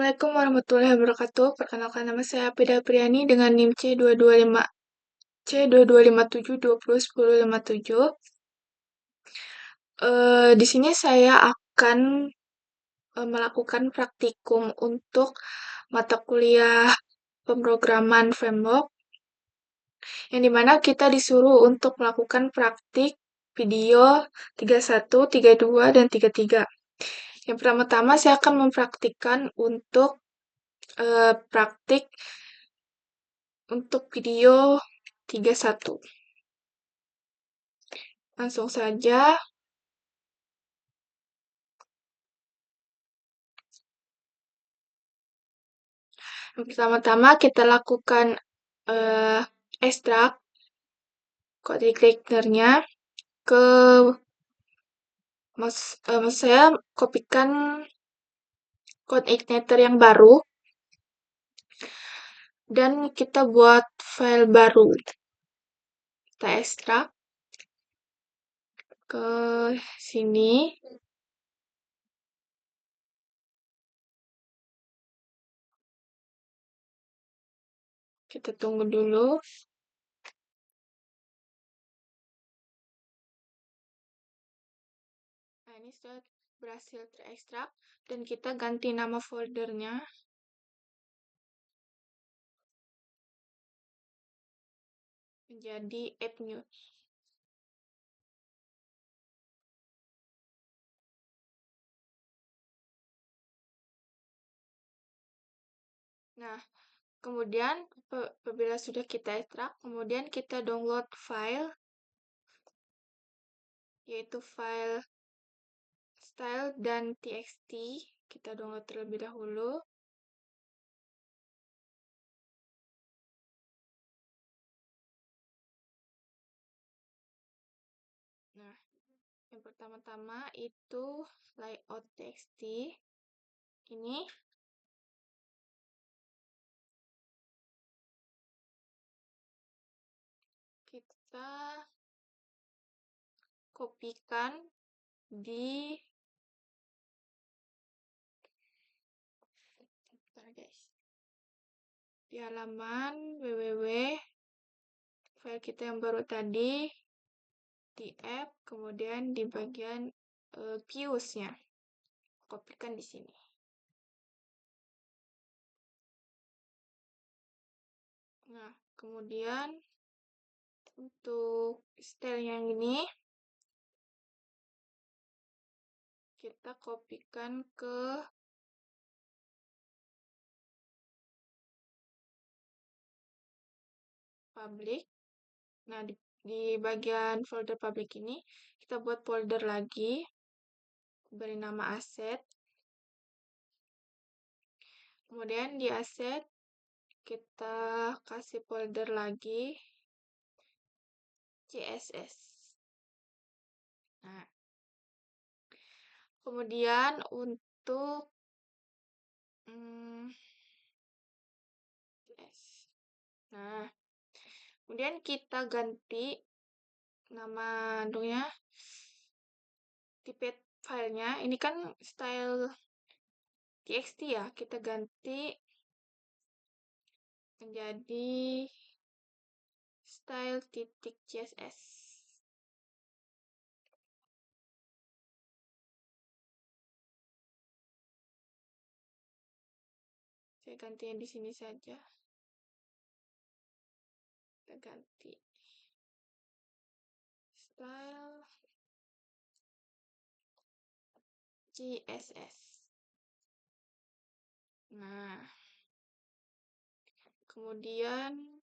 Assalamualaikum warahmatullahi wabarakatuh. Perkenalkan nama saya Peda Priani dengan NIM C225C2257201057. Di sini saya akan melakukan praktikum untuk mata kuliah pemrograman framework, yang dimana kita disuruh untuk melakukan praktik video 31, 32, dan 33. Yang pertama-tama saya akan mempraktikkan untuk praktik untuk video 31. Langsung saja. Yang pertama-tama kita lakukan ekstrak code igniternya ke maksud saya kopikan code igniter yang baru dan kita buat file baru. Kita ekstrak ke sini. Kita tunggu dulu. Nah, ini sudah berhasil terekstrak dan kita ganti nama foldernya menjadi app new. Nah, kemudian apabila sudah kita ekstrak, kemudian kita download file, yaitu file style dan txt. Kita download terlebih dahulu. Nah, yang pertama-tama itu layout txt. Ini kita kopikan di halaman www file kita yang baru tadi, di app, kemudian di bagian views-nya. Kopikan di sini. Nah, kemudian untuk style yang ini kita kopikan ke public. Nah, di bagian folder public ini kita buat folder lagi, beri nama asset. Kemudian di asset kita kasih folder lagi CSS. Nah, kemudian untuk nah, kemudian kita ganti nama dulunya, tipe filenya. Ini kan style txt ya, kita ganti menjadi style.css. Saya ganti yang di sini saja. Kita ganti style CSS. Nah, kemudian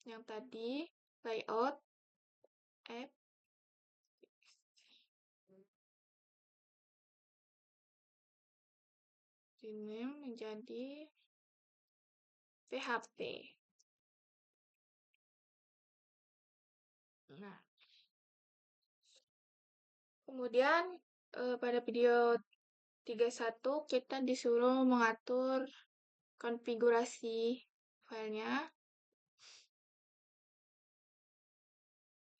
yang tadi layout app rename menjadi PHP. Nah, kemudian pada video 31 kita disuruh mengatur konfigurasi filenya,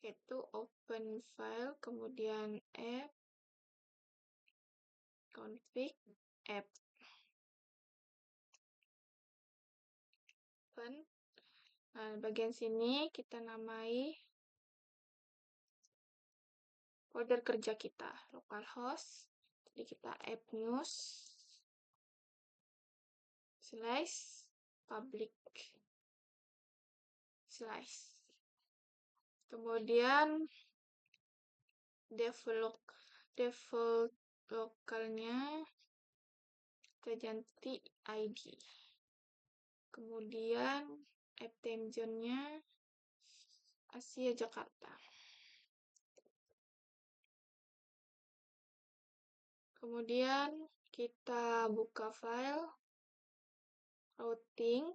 yaitu open file, kemudian app, config, app. open. Nah, bagian sini kita namai folder kerja kita, localhost. Jadi kita app news slash public slash. Kemudian default lokalnya kita ganti ID. Kemudian app time zone-nya Asia Jakarta. Kemudian kita buka file routing.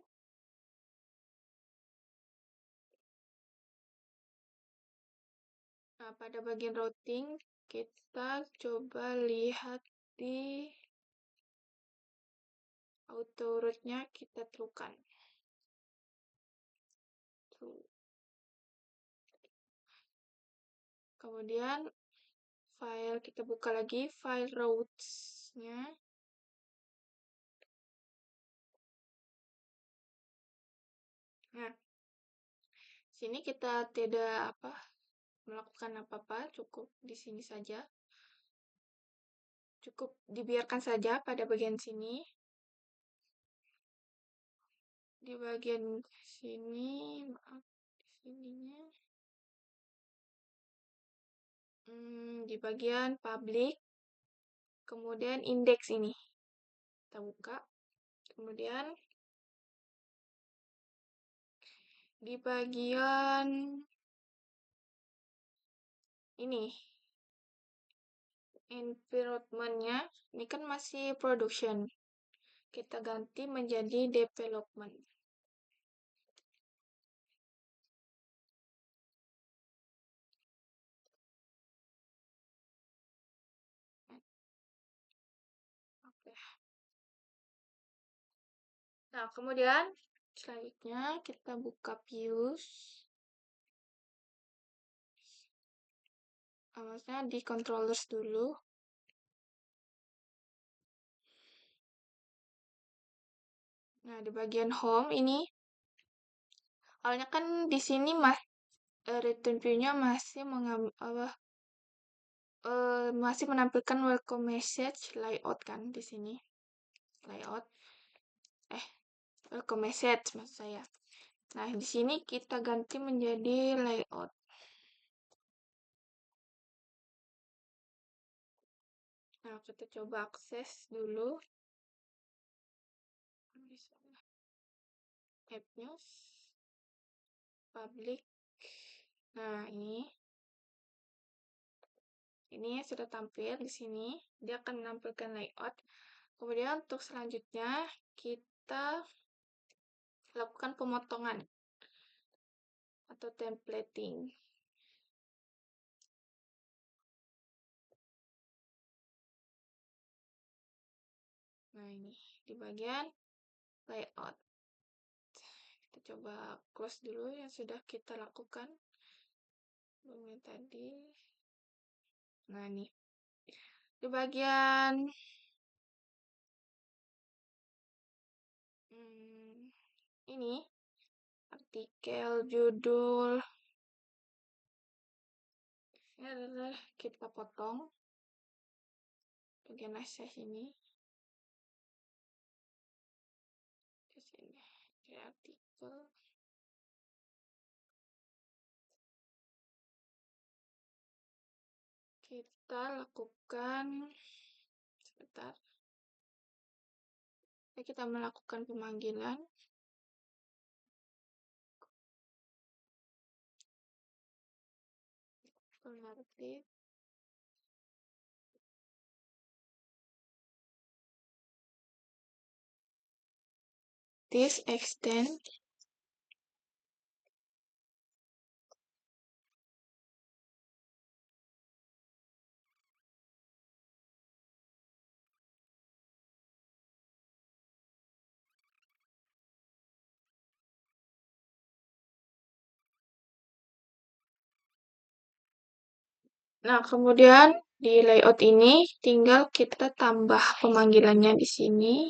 Nah, pada bagian routing kita coba lihat di auto route-nya kita terukan. Kemudian file kita buka lagi file routes-nya. Nah, sini kita tidak melakukan apa-apa, cukup di sini saja. Cukup dibiarkan saja pada bagian sini. Di bagian sini, maaf, di sininya. Di bagian public, kemudian indeks ini. Kita buka. Kemudian di bagian ini, environment-nya, ini kan masih production. Kita ganti menjadi development. Oke. Nah, kemudian selanjutnya kita buka views. Maksudnya di controllers dulu. Nah, di bagian home ini, awalnya kan di sini return view-nya masih menampilkan welcome message layout kan di sini. Layout. Welcome message maksud saya. Nah, di sini kita ganti menjadi layout. Nah, kita coba akses dulu. App news, public. Nah, ini sudah tampil di sini. Dia akan menampilkan layout. Kemudian untuk selanjutnya kita lakukan pemotongan atau templating. Nah, ini di bagian layout. Kita coba close dulu yang sudah kita lakukan sebelumnya tadi. Nah, ini di bagian ini artikel, judul, ini adalah kita potong bagian access ini ke sini, ke artikel. Kita lakukan sebentar. Kita melakukan pemanggilan. Pengerti. This extend Nah, kemudian di layout ini tinggal kita tambah pemanggilannya di sini.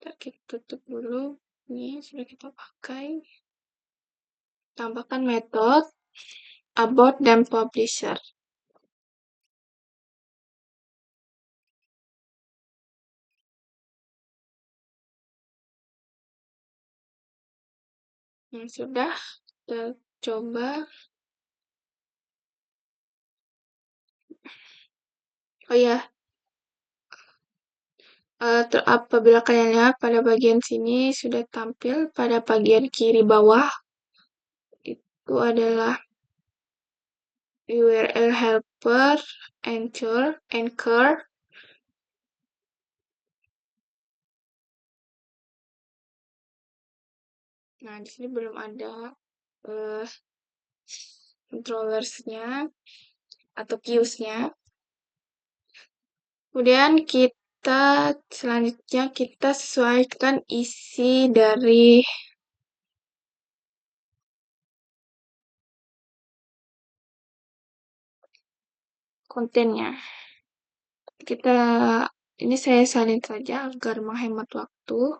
Kita tutup dulu. Ini sudah kita pakai. Tambahkan metode about dan publisher. Sudah, kita coba. Oh ya, apabila kalian lihat pada bagian sini sudah tampil pada bagian kiri bawah, itu adalah URL helper, anchor. Nah, di sini belum ada controllersnya atau queues-nya. Kemudian selanjutnya kita sesuaikan isi dari kontennya. Ini saya salin saja agar menghemat waktu.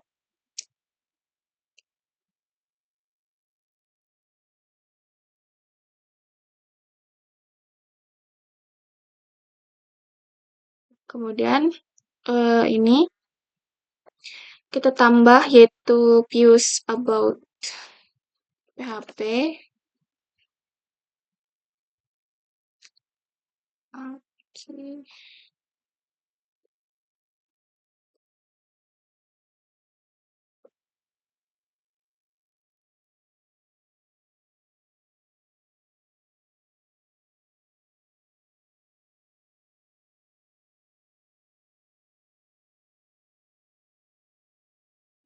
Kemudian ini kita tambah yaitu views about PHP. Oke.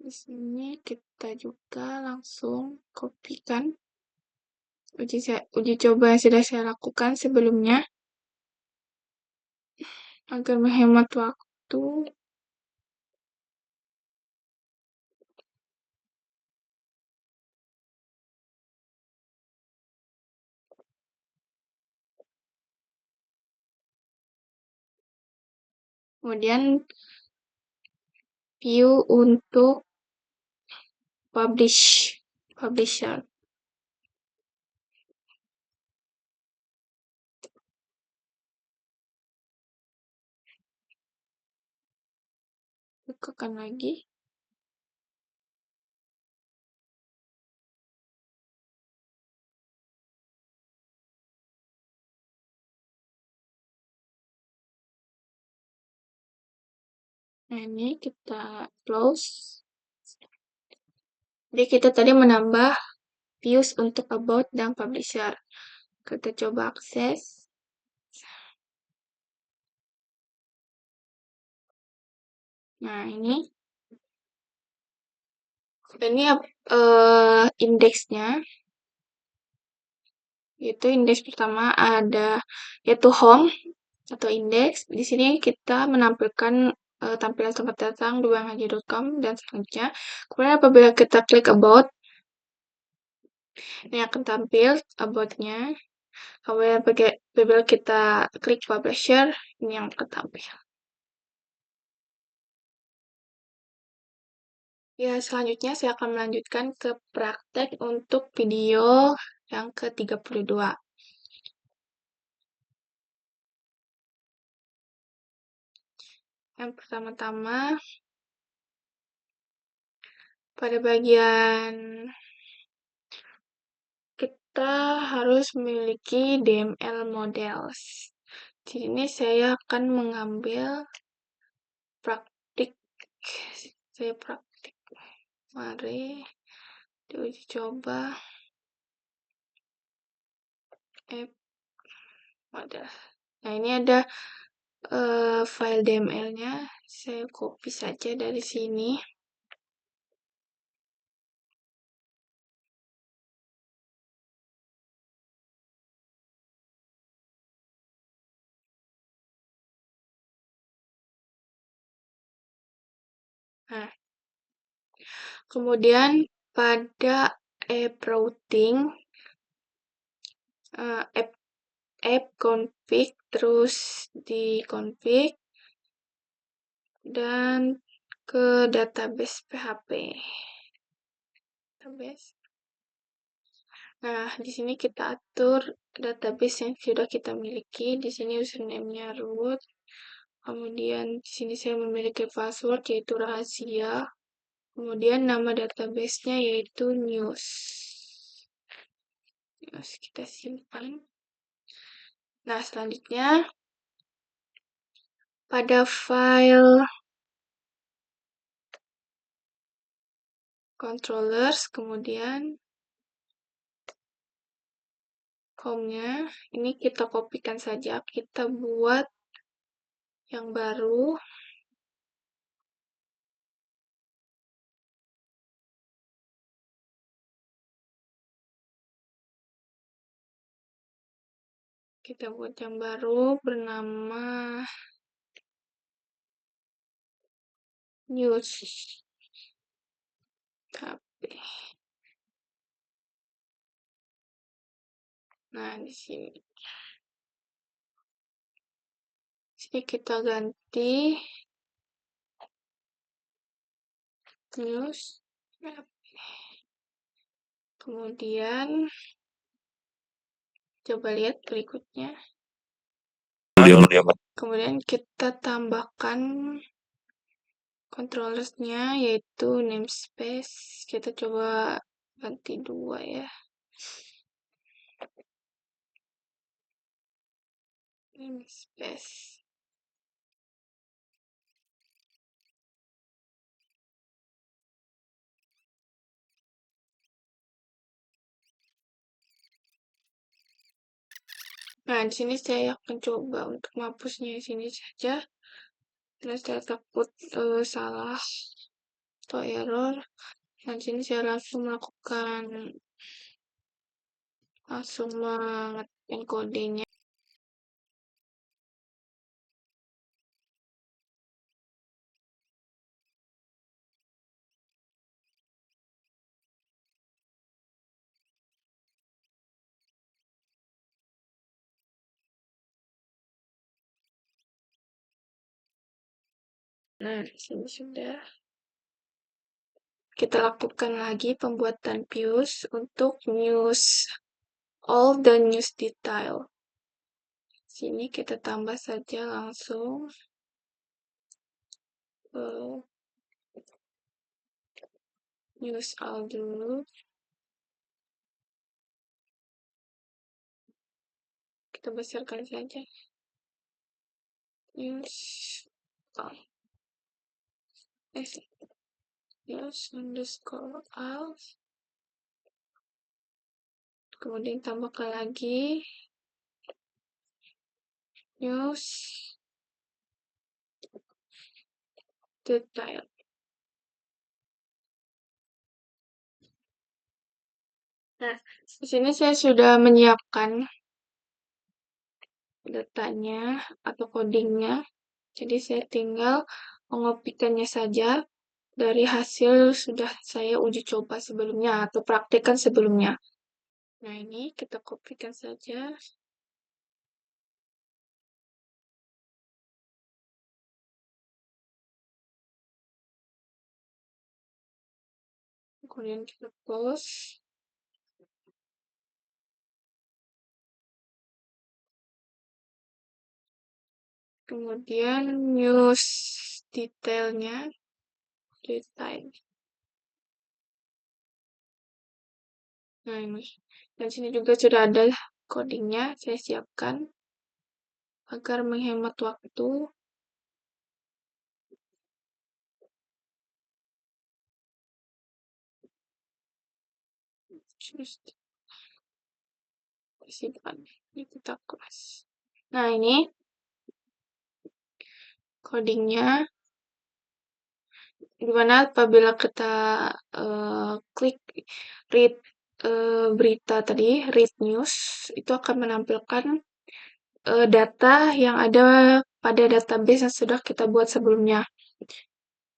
Di sini kita juga langsung kopikan uji coba yang sudah saya lakukan sebelumnya agar menghemat waktu. Kemudian view untuk publisher. Bukakan lagi. Nah, ini kita close. Jadi kita tadi menambah views untuk about dan publisher. Kita coba akses. Nah, ini indeksnya. Yaitu indeks pertama ada yaitu home atau indeks. Di sini kita menampilkan tampilan selamat datang di buanghaji.com dan selanjutnya. Kemudian apabila kita klik about, ini akan tampil about-nya. Kemudian apabila kita klik publisher, ini yang akan tampil. Ya, selanjutnya saya akan melanjutkan ke praktek untuk video yang ke-32. Yang pertama-tama, pada bagian kita harus memiliki DML models. Di sini saya akan mengambil praktik. Mari diuji coba. Model. Nah, ini ada file DML-nya. Saya copy saja dari sini. Nah, kemudian pada app routing, app config terus di config dan ke database PHP. Nah, di sini kita atur database yang sudah kita miliki. Di sini username-nya root. Kemudian di sini saya memiliki password yaitu rahasia. Kemudian nama database-nya yaitu news. News kita simpan. Nah, selanjutnya pada file controllers, kemudian home-nya, ini kita kopikan saja, kita buat yang baru. Kita buat yang baru bernama news HP. Nah, di sini kita ganti news HP. Kemudian coba lihat berikutnya. Kemudian kita tambahkan controllersnya yaitu namespace. Kita coba ganti 2 ya. Namespace. Nah, di sini saya akan coba untuk menghapusnya di sini saja. Karena saya takut salah atau error. Nah, di sini saya langsung mengetikkan kodenya. Nah, di sini sudah. Kita lakukan lagi pembuatan views untuk news, all the news detail. Sini kita tambah saja langsung news all dulu. Kita besarkan saja. News all. News underscore all. Kemudian tambahkan lagi news detail. Nah, di sini saya sudah menyiapkan datanya atau codingnya. Jadi saya tinggal mengopikannya saja dari hasil sudah saya uji coba sebelumnya atau praktekkan sebelumnya. Nah, ini kita kopikan saja. Kemudian kita post. Kemudian news detailnya. Detail. Nah, ini. Dan sini juga sudah ada codingnya. Saya siapkan agar menghemat waktu. Simpan. Ini kita kelas. Nah, ini codingnya. Dimana apabila kita klik read berita tadi, read news, itu akan menampilkan data yang ada pada database yang sudah kita buat sebelumnya.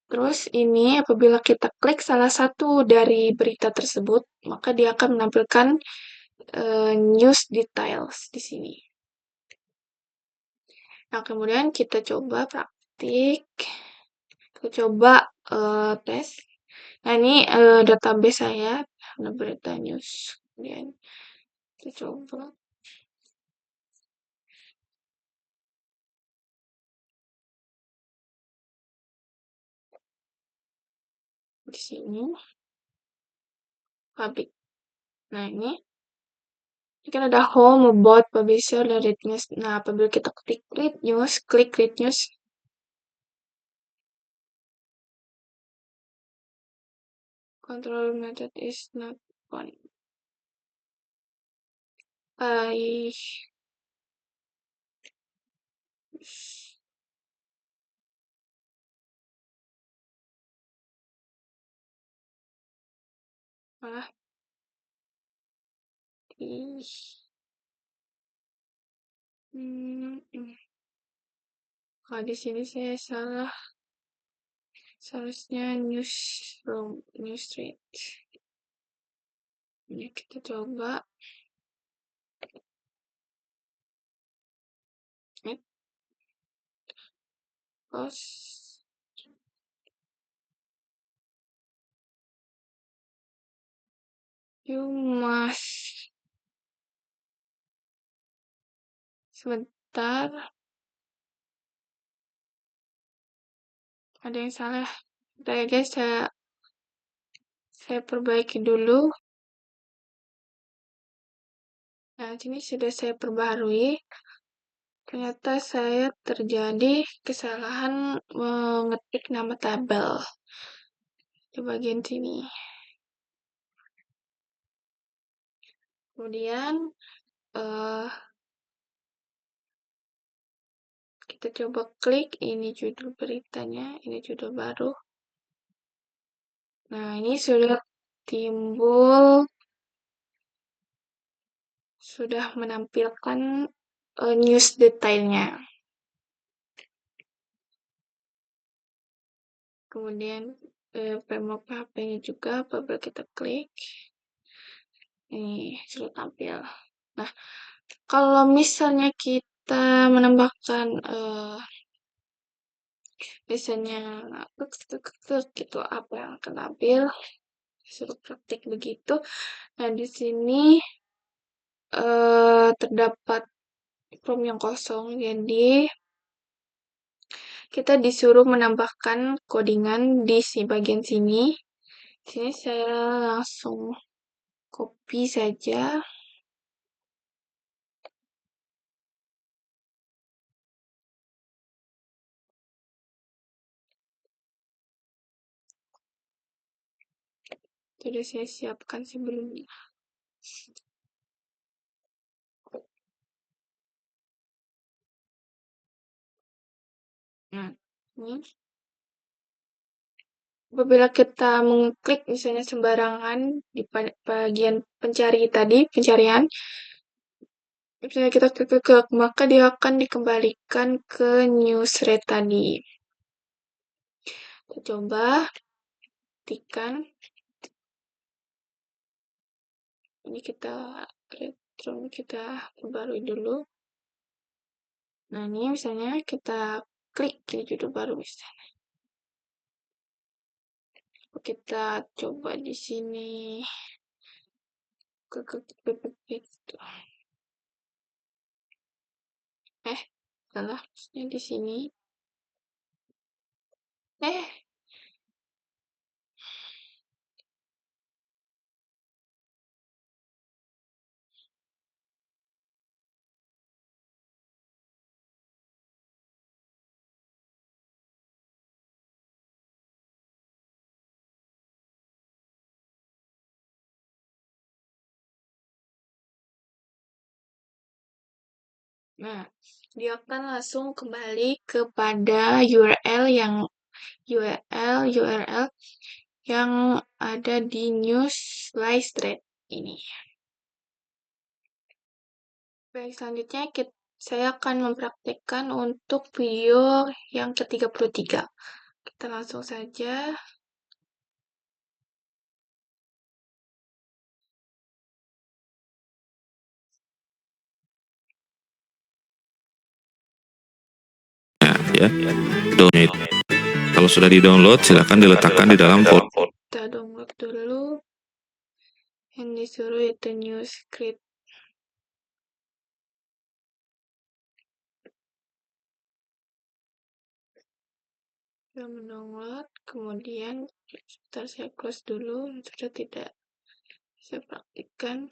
Terus ini apabila kita klik salah satu dari berita tersebut, maka dia akan menampilkan news details di sini. Nah, kemudian kita coba praktik. Kita coba tes. Nah, ini database saya, ada berita news. Kemudian kita coba di sini public. Nah, ini kan ada home, about, publisher, dan read news. Nah, apabila kita klik read news, control method is not on. I malah di kalau di sini saya salah, seharusnya news street. Ini kita coba post. You must sebentar, ada yang salah. Bentar ya guys, saya perbaiki dulu. Nah, sini sudah saya perbaharui. Ternyata saya terjadi kesalahan mengetik nama tabel di bagian sini. Kemudian kita coba klik, ini judul beritanya, ini judul baru. Nah, ini sudah timbul, sudah menampilkan news detailnya. Kemudian framework PHP-nya juga, apabila kita klik, ini sudah tampil. Nah, kalau misalnya kita menambahkan biasanya gitu, apa yang akan tampil, suruh praktik begitu. Nah, di sini terdapat form yang kosong, jadi kita disuruh menambahkan codingan di bagian sini. Sini saya langsung copy saja. Sudah saya siapkan sebelumnya. Nah, ini apabila kita mengklik misalnya sembarangan di bagian pencarian, misalnya kita klik, maka dia akan dikembalikan ke newsread tadi. Kita coba ketikkan. Ini kita perbarui dulu. Nah, ini misalnya kita klik di judul baru misalnya. Kita coba di sini. Salah, maksudnya di sini. Nah, dia akan langsung kembali kepada URL yang ada di news live thread ini. Baik, selanjutnya saya akan mempraktekkan untuk video yang ke-33. Kita langsung saja. Ya, donate. Kalau sudah di-download, silakan diletakkan di dalam folder. Kita download dulu. Yang disuruh itu new script. Sudah mendownload, kemudian sebentar saya close dulu, sudah tidak saya praktikkan.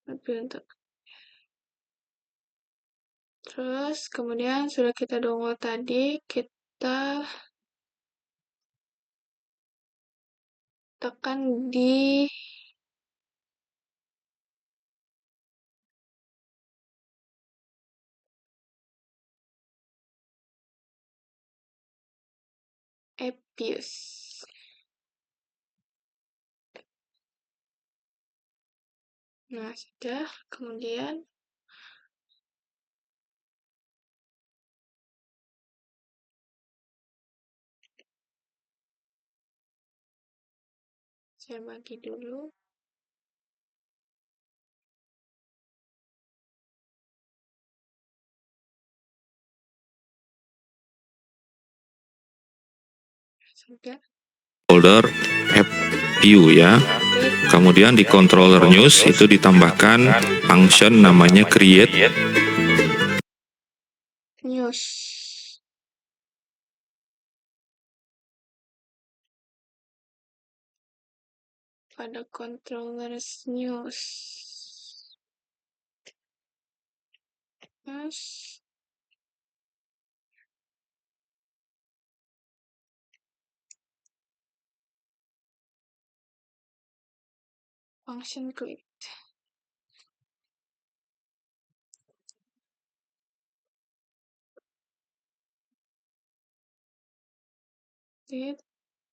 Tapi untuk terus kemudian sudah kita download tadi, kita tekan di Appius. Nah, sudah. Kemudian saya bagi dulu. Sudah. Folder Appiu ya. Kemudian di controller news itu ditambahkan function namanya create News. Pada controllers news. Function create.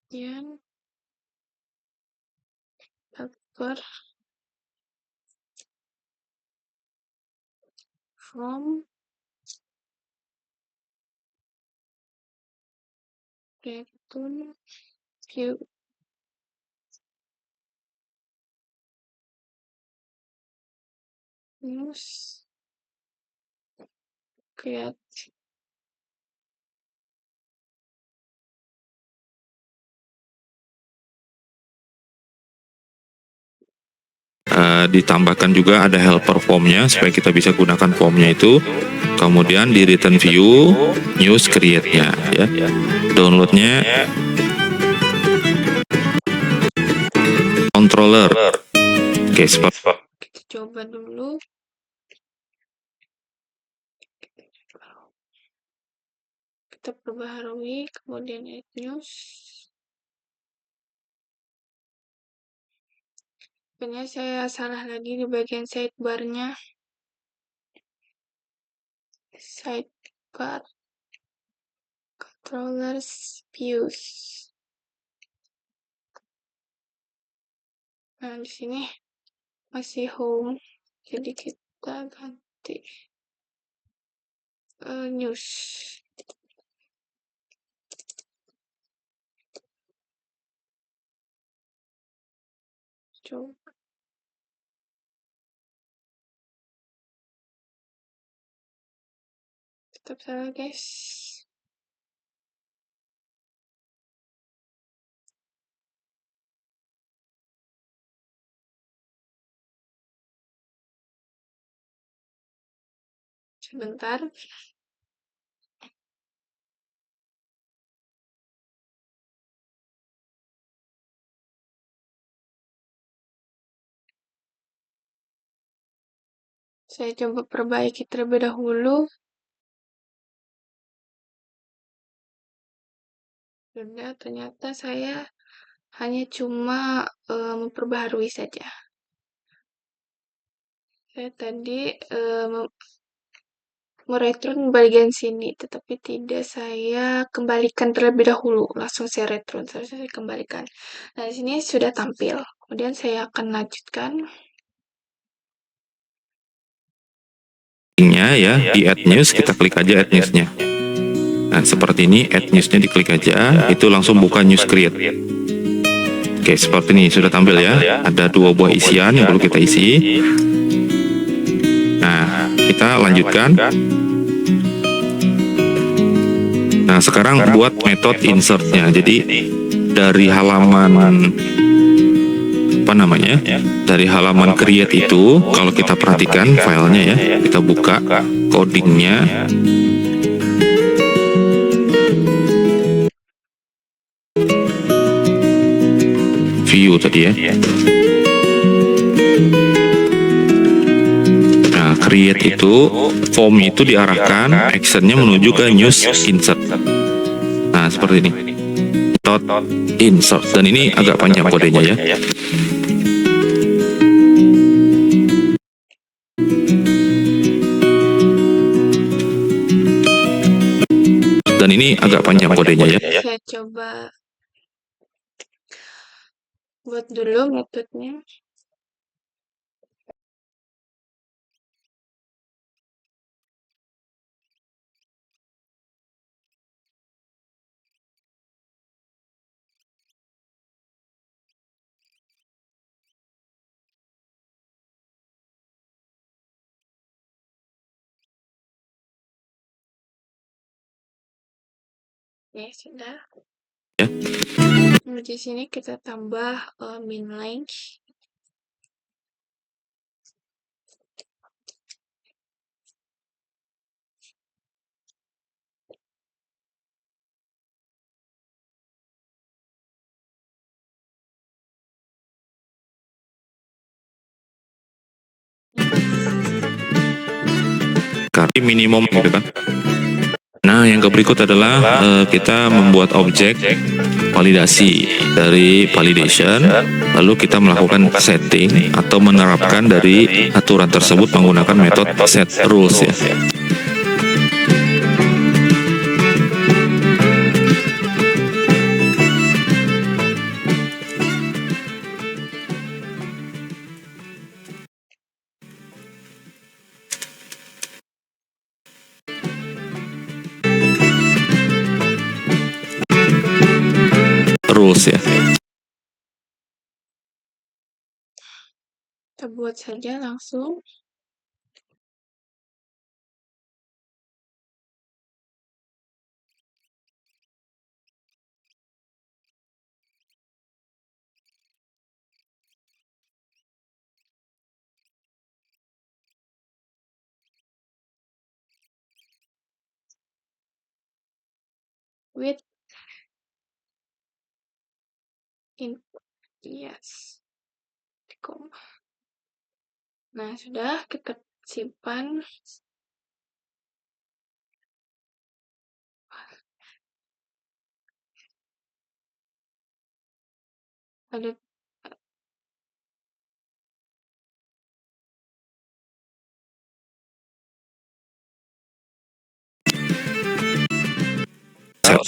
Yang helper from return view. News create. Ditambahkan juga ada helper formnya supaya kita bisa gunakan formnya itu. Kemudian di return view news create-nya ya. Downloadnya controller. Oke, Kita coba dulu. Kita perbaharui, kemudian add news. Sebenarnya saya salah lagi di bagian sidebar-nya. Sidebar controllers views. Nah, di sini masih home, jadi kita ganti news. Coba. Tetap salah, guys. Sebentar. Saya coba perbaiki terlebih dahulu. Sudah, ternyata saya hanya cuma memperbaharui saja. Saya tadi meretron bagian sini, tetapi tidak saya kembalikan terlebih dahulu. Langsung saya retron, seharusnya saya kembalikan. Nah, di sini sudah tampil. Kemudian saya akan lanjutkan. ya di add news kita klik aja add newsnya. Nah seperti ini add newsnya diklik aja, itu langsung buka news create. Oke seperti ini sudah tampil ya. Ada 2 buah isian yang perlu kita isi. Nah kita lanjutkan. Nah, sekarang buat metode insertnya. Jadi dari halaman dari halaman create itu, kalau kita perhatikan filenya ya, kita buka codingnya. View tadi ya. Nah, create itu form itu diarahkan actionnya menuju ke news insert. Nah, seperti ini. Insert, dan ini agak panjang kodenya ya. Dan ini agak panjang kodenya ya. Saya coba buat dulu metodenya. Oke, sudah. Ya. Di sini kita tambah min length. Karena minimum gitu kan. Nah, yang berikut adalah kita membuat objek validasi dari validation, lalu kita melakukan setting atau menerapkan dari aturan tersebut menggunakan metode set rules ya. Rules ya. Kita buat saja langsung. With input, yes. Nah, sudah kita simpan. Ada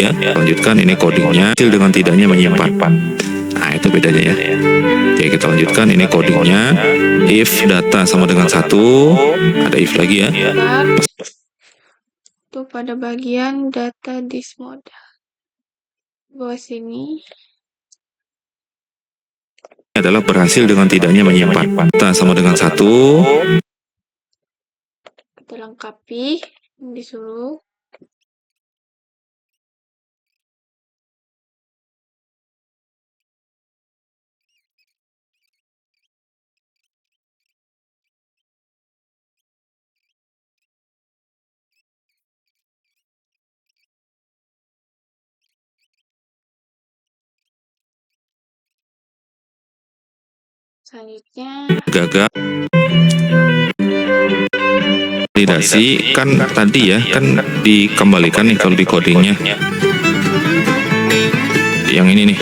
Ya, lanjutkan ini codingnya hasil dengan tidaknya menyimpan. Nah, itu bedanya ya. Oke, kita lanjutkan ini codingnya. If data sama dengan 1, ada if lagi ya. Itu pada bagian data this model. Bawah sini Adalah berhasil dengan tidaknya menyimpan. Data sama dengan 1. kita lengkapi, disuruh. Selanjutnya Gagal validasi kan tadi ya, kan dikembalikan nih kalau di codingnya. Yang ini nih.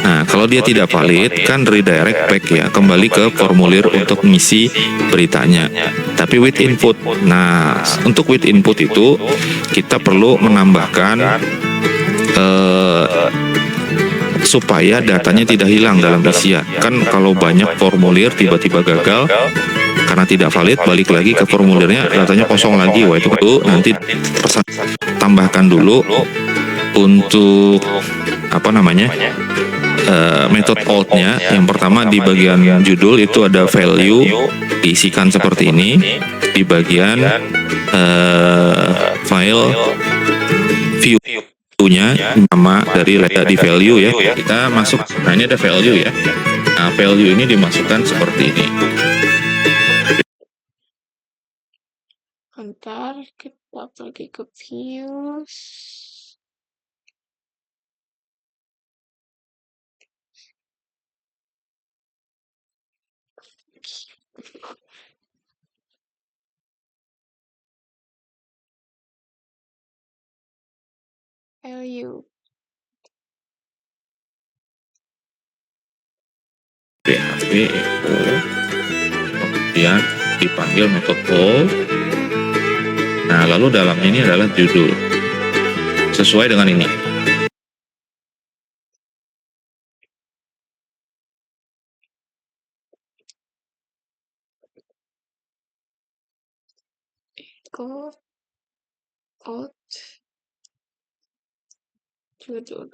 Nah, kalau dia tidak valid kan redirect back ya, kembali ke formulir untuk ngisi beritanya. Tapi with input. Nah, untuk with input itu kita perlu menambahkan supaya datanya tidak hilang dalam isian. Kan kalau banyak formulir tiba-tiba gagal karena tidak valid, balik lagi ke formulirnya datanya kosong lagi. Wah, itu nanti tambahkan dulu untuk method old-nya. Yang pertama di bagian judul itu ada value, diisikan seperti ini. Di bagian file view punya nama dari data di value ya. Kita masuk, nah ini ada value ya. Nah value ini dimasukkan seperti ini. Bentar, kita pergi ke views. Value. PHP echo, kemudian dipanggil method call. Nah lalu dalamnya ini adalah judul sesuai dengan ini. Echo out judul.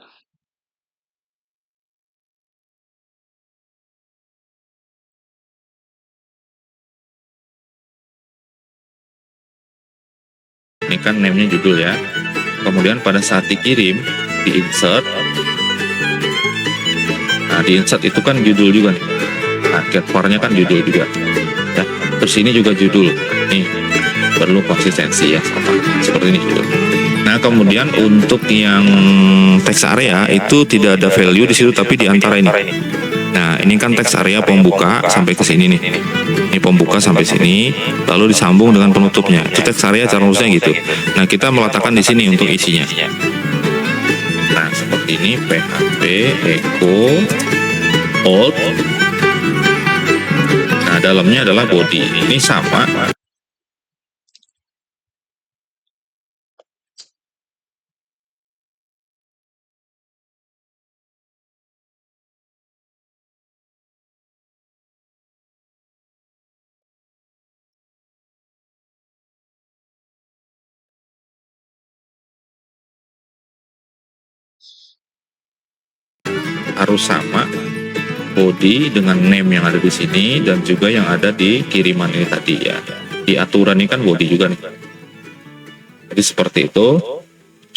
Ini kan name-nya judul ya. Kemudian pada saat dikirim, di insert. Nah di insert itu kan judul juga nih. Nah get var-nya kan judul juga. Ya. Terus ini juga judul. Nih perlu konsistensi ya, seperti ini judul. Nah kemudian untuk yang text area itu tidak ada value di situ tapi di antara ini. Nah ini kan text area pembuka sampai ke sini nih. Ini pembuka sampai sini, lalu disambung dengan penutupnya. Itu text area cara nulisnya gitu. Nah kita meletakkan di sini untuk isinya. Nah seperti ini PHP echo alt. Nah dalamnya adalah body. Ini sama. Harus sama body dengan name yang ada di sini dan juga yang ada di kiriman ini tadi ya. Di aturan ini kan body juga nih. Jadi seperti itu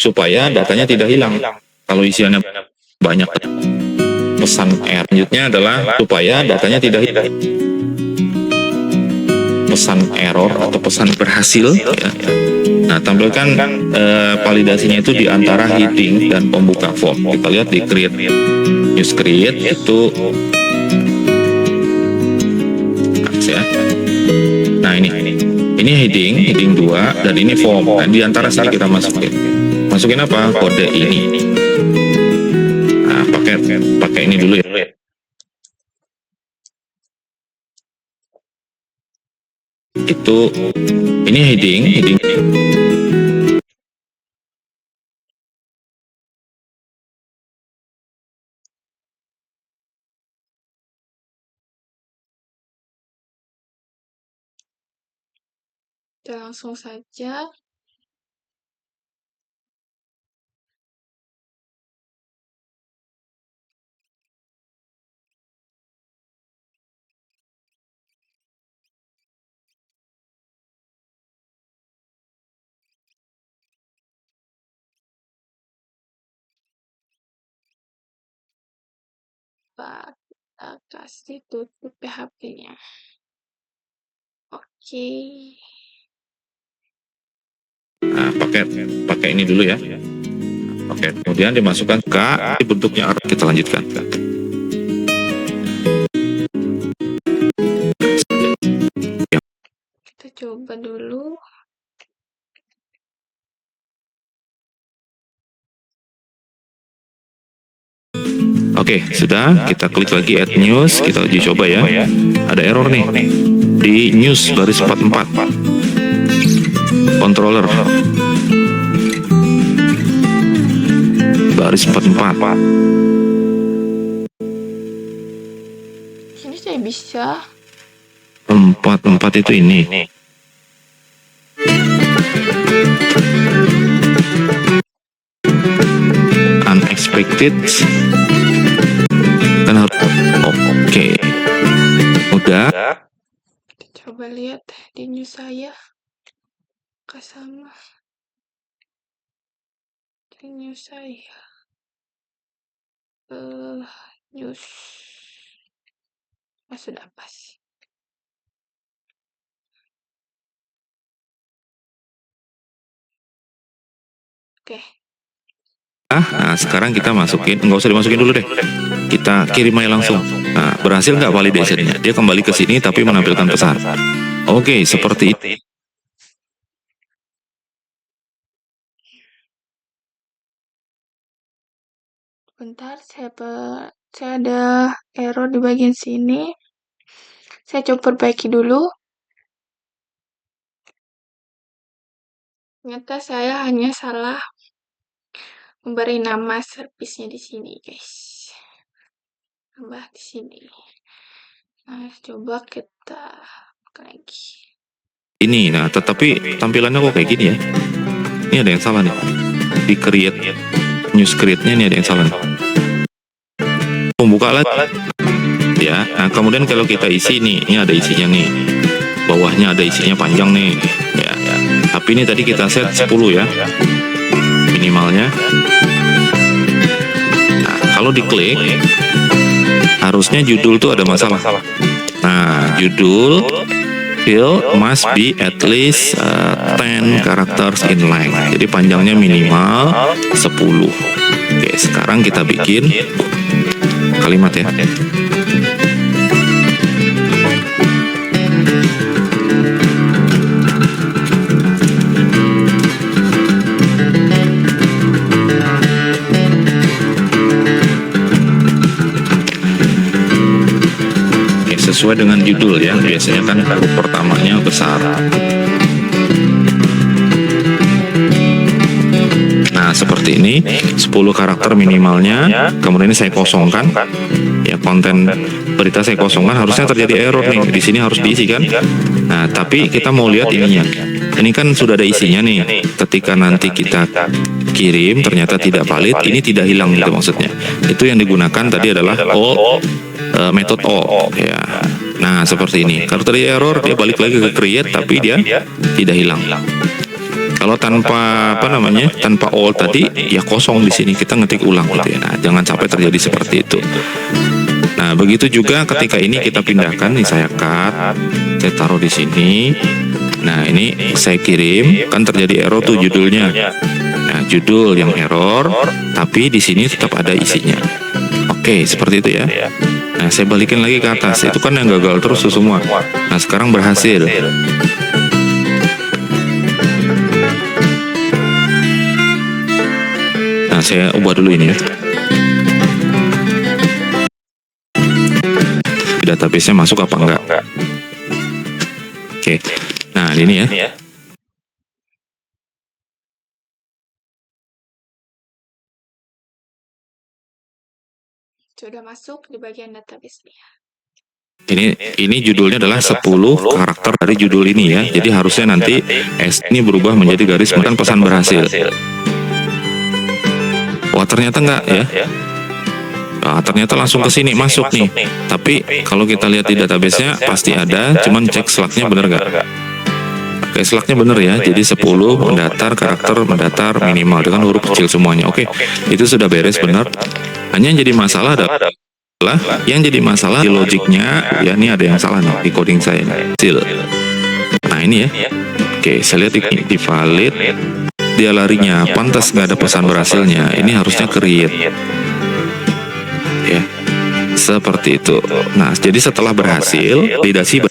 supaya datanya tidak hilang. Kalau isiannya banyak pesan error. Selanjutnya adalah supaya datanya tidak hilang. Pesan error atau pesan berhasil ya. Nah tampilkan validasinya itu di antara heading dan pembuka form. Kita lihat di create news create itu ya. Nah ini heading 2 dan ini form. Nah di antara sini kita masukin apa, kode ini. Nah pakai ini dulu ya. Itu ini heading. Kita langsung saja kita kasih tutup PHP-nya. Oke. Nah, pakai ini dulu ya. Oke, kemudian dimasukkan ke bentuknya arah. Kita lanjutkan. Kita coba dulu. Oke, sudah. Kita klik lagi add news. Kita uji coba ya. Ada error nih di news baris 44. Controller baris 44. Ini saya bisa. 44 itu ini. Unexpected. Kan harus. Oke. Udah. Kita coba lihat di news saya. Sama. News saya. News. Sudah pas. Oke. Nah sekarang kita masukin, nggak usah dimasukin dulu deh. Kita kirim aja langsung. Nah, berhasil nggak validationnya? Dia kembali ke sini tapi menampilkan pesan. Oke, seperti itu. Bentar, saya ada error di bagian sini. Saya coba perbaiki dulu. Ternyata saya hanya salah memberi nama servisnya di sini, guys. Tambah di sini. Nah, coba kita lagi. Ini, nah tetapi tampilannya kok kayak gini ya? Ini ada yang salah nih. Di create, news create-nya ini ada yang salah nih. Membuka lagi. Ya, nah kemudian kalau kita isi nih, ini ada isinya nih. Bawahnya ada isinya panjang nih. Ya, tapi ini tadi kita set 10 ya. Minimalnya. Nah, kalau diklik, harusnya judul tuh ada masalah. Nah, judul field must be at least 10 characters in length. Jadi panjangnya minimal 10. Oke, sekarang kita bikin kalimat ya. Sesuai dengan judul ya, biasanya kan huruf pertamanya besar. Nah seperti ini, 10 karakter minimalnya, kemudian ini saya kosongkan, ya konten berita saya kosongkan, harusnya terjadi error nih, di sini harus diisi kan. Nah tapi kita mau lihat ininya, ini kan sudah ada isinya nih, ketika nanti kita kirim ternyata tidak valid, ini tidak hilang gitu maksudnya. Itu yang digunakan tadi adalah metode all ya. Nah seperti ini. Kalau tadi error dia balik lagi ke create tapi dia tidak hilang. Kalau tanpa tanpa all tadi ya kosong di sini, kita ngetik ulang gitu ya. Nah jangan sampai terjadi seperti itu. Nah begitu juga ketika ini kita pindahkan, nih saya cut, saya taruh di sini. Nah ini saya kirim, kan terjadi error tuh judulnya. Nah judul yang error, tapi di sini tetap ada isinya. Oke seperti itu ya. Nah saya balikin lagi ke atas, itu kan yang gagal terus tuh semua. Nah sekarang berhasil. Nah saya ubah dulu ini ya. Database-nya masuk apa enggak? Oke. Nah ini ya. Sudah masuk di bagian database-nya. Ini judulnya adalah 10 karakter dari judul ini ya. Jadi harusnya nanti S ini berubah menjadi garis kemudian pesan berhasil. Wah ternyata enggak ya. Nah, ternyata langsung ke sini masuk nih. Tapi kalau kita lihat di database-nya pasti ada, cuman cek slug-nya bener nggak? Oke, slug-nya bener ya. Jadi 10 mendatar karakter mendatar minimal dengan huruf kecil semuanya. Oke, itu sudah beres benar. Hanya yang jadi masalah adalah di logiknya ya, ini ada yang salah nih di coding saya nih. Nah ini ya. Oke, saya lihat di valid dia larinya pantas nggak ada pesan berhasilnya. Ini harusnya create ya, seperti itu. Nah jadi setelah berhasil validasi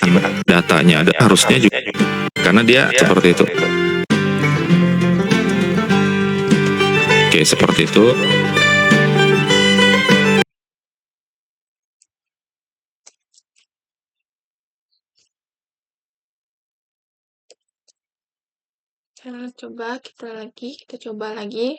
datanya ada harusnya juga, karena dia seperti itu. Oke seperti itu. Kita coba lagi.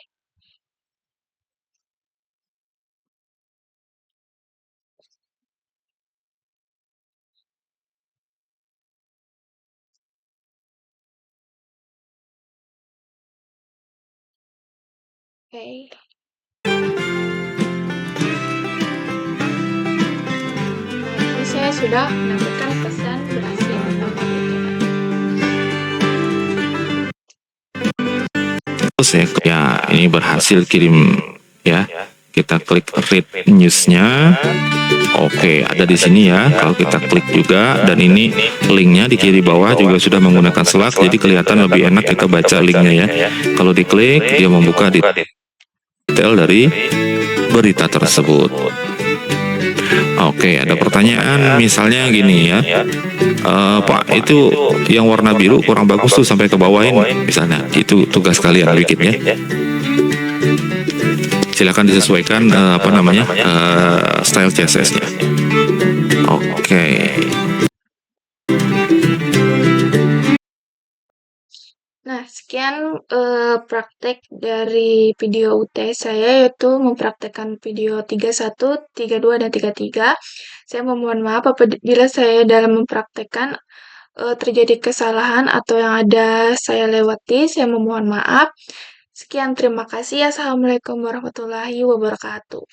Oke. Ini saya sudah menampilkan pesan berhasil. bagus ya. Ya, ini berhasil kirim ya. Kita klik read newsnya. Oke, ada di sini ya. Kalau kita klik juga, dan ini linknya di kiri bawah juga sudah menggunakan Slack, jadi kelihatan lebih enak kita baca linknya ya. Kalau diklik, dia membuka detail dari berita tersebut. Oke, ada pertanyaan misalnya gini ya. Pak, itu yang warna biru kurang bagus tuh sampai ke bawah ini. Misalnya, itu tugas kalian bikinnya. Silakan disesuaikan style CSS-nya. Oke. Nah, sekian praktek dari video UT saya, yaitu mempraktekkan video 31, 32, dan 33. Saya memohon maaf apabila saya dalam mempraktekkan terjadi kesalahan atau yang ada saya lewati. Saya memohon maaf. Sekian, terima kasih. Assalamualaikum warahmatullahi wabarakatuh.